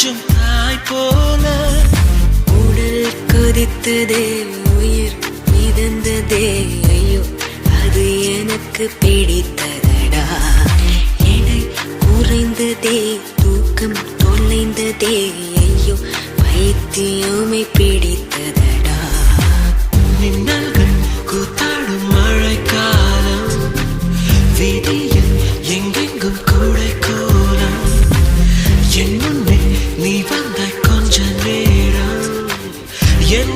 கொஞ்சம் தாய் போல உடல் கொதித்ததே உயிர் மிதந்ததே ஐயோ அது எனக்கு பிடித்ததடா எடை குறைந்ததே தூக்கம் தொலைந்ததே ஐயோ பைத்தியமே பிடித்ததடா மின்னல்கள் கூத்தாடும் மழைக்காலம் வீதியில் எங்கெங்கும் கூடை கோலம் என் முன்னே நீ வந்தாய் கொஞ்ச நேரம் என்